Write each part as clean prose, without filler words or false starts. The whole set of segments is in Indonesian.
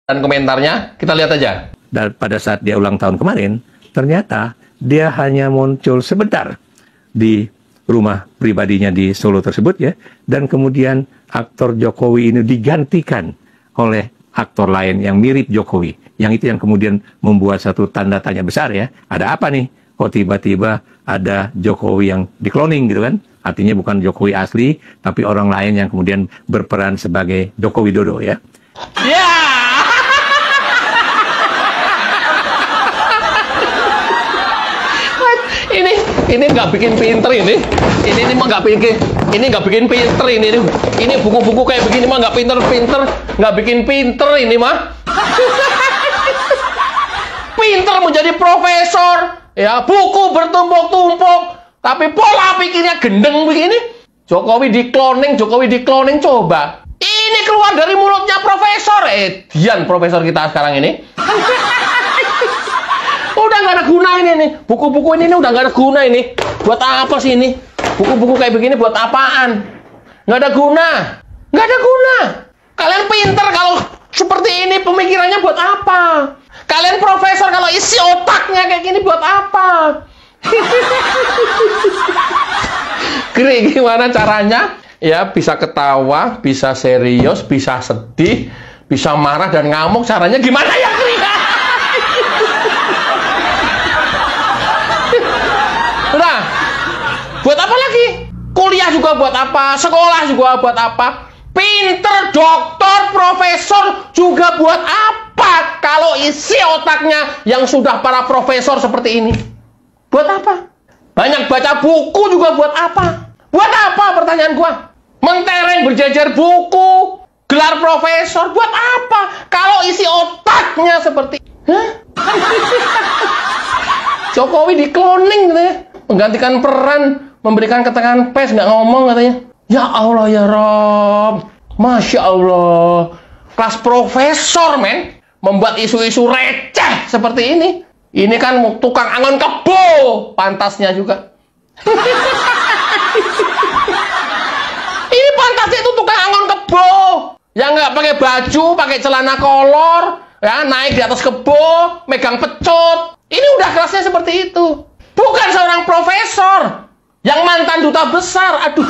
dan komentarnya, kita lihat aja. Dan pada saat dia ulang tahun kemarin, ternyata dia hanya muncul sebentar di rumah pribadinya di Solo tersebut ya. Dan kemudian aktor Jokowi ini digantikan oleh aktor lain yang mirip Jokowi. Yang itu yang kemudian membuat satu tanda tanya besar ya. Ada apa nih? Kok tiba-tiba ada Jokowi yang dikloning gitu kan? Artinya bukan Jokowi asli, tapi orang lain yang kemudian berperan sebagai Joko Widodo ya. Ya! Ini nggak bikin pinter ini mah nggak bikin pinter ini buku-buku kayak begini mah nggak nggak bikin pinter ini mah. Pinter menjadi profesor ya, buku bertumpuk-tumpuk tapi pola pikirnya gendeng begini. Jokowi dikloning coba. Ini keluar dari mulutnya profesor. Dian profesor kita sekarang ini. Udah nggak ada guna ini nih. Buku-buku ini udah nggak ada guna ini. Buat apa sih ini? Buku-buku kayak begini buat apaan? Nggak ada guna. Nggak ada guna. Kalian pinter kalau seperti ini pemikirannya buat apa? Kalian profesor kalau isi otaknya kayak gini buat apa? Gri, gimana caranya? Ya bisa ketawa, bisa serius, bisa sedih, bisa marah dan ngamuk. Caranya gimana ya, Gri? Nah, buat apa lagi? Kuliah juga buat apa? Sekolah juga buat apa? Pinter, doktor, profesor juga buat apa? Kalau isi otaknya yang sudah para profesor seperti ini, buat apa? Banyak baca buku juga buat apa? Buat apa pertanyaan gua? Mentereng berjajar buku, gelar profesor, buat apa? Kalau isi otaknya seperti, Jokowi dikloning katanya. Menggantikan peran, memberikan keterangan pers, nggak ngomong katanya. Ya Allah ya Rob, Masya Allah. Kelas profesor men, membuat isu-isu receh seperti ini. Ini kan tukang angon kebo, pantasnya juga. Ini pantasnya itu tukang angon kebo, yang nggak pakai baju, pakai celana kolor, ya naik di atas kebo, megang pecut. Ini udah kelasnya seperti itu. Bukan seorang profesor yang mantan duta besar. Aduh.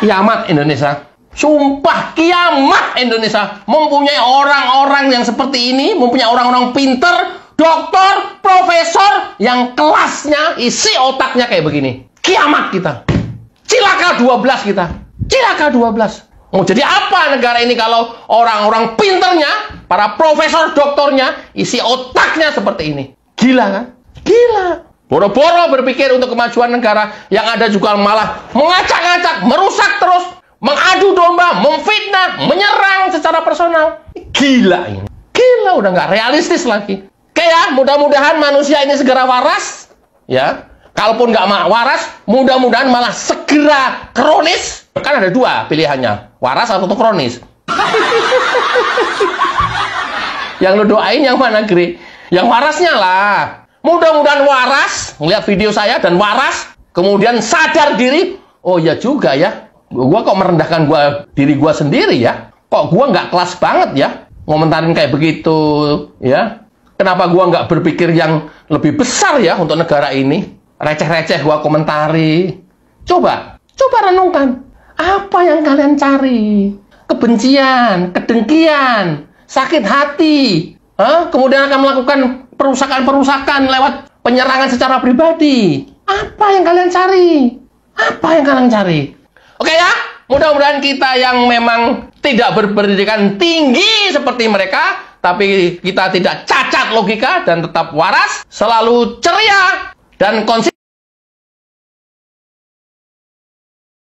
Kiamat Indonesia. Sumpah kiamat Indonesia. Mempunyai orang-orang yang seperti ini, mempunyai orang-orang pinter, doktor, profesor yang kelasnya, isi otaknya kayak begini. Kiamat kita. Cilaka 12 kita. Cilaka 12. Mau jadi apa negara ini kalau orang-orang pinternya, para profesor doktornya, isi otaknya seperti ini? Gila kan? Gila. Boro-boro berpikir untuk kemajuan negara, yang ada juga malah mengacak-ngacak, merusak terus, mengadu domba, memfitnah, menyerang secara personal. Gila ini. Gila, udah nggak realistis lagi. Oke ya, mudah-mudahan manusia ini segera waras. Ya, kalaupun nggak waras, mudah-mudahan malah segera kronis. Kan ada dua pilihannya, waras atau kronis. Yang lo doain yang mana, Gri? Yang warasnya lah. Mudah-mudahan waras, ngeliat video saya dan waras, kemudian sadar diri. Oh ya juga ya, gua kok merendahkan diri gua sendiri ya. Kok gua nggak kelas banget ya, ngomentarin kayak begitu ya. Kenapa gua nggak berpikir yang lebih besar ya untuk negara ini? Receh-receh gua komentari. Coba renungkan. Apa yang kalian cari? Kebencian, kedengkian, sakit hati. Kemudian akan melakukan perusakan-perusakan lewat penyerangan secara pribadi. Apa yang kalian cari? Apa yang kalian cari? Oke ya, mudah-mudahan kita yang memang tidak berpendidikan tinggi seperti mereka, tapi kita tidak cacat logika dan tetap waras, selalu ceria dan konsisten.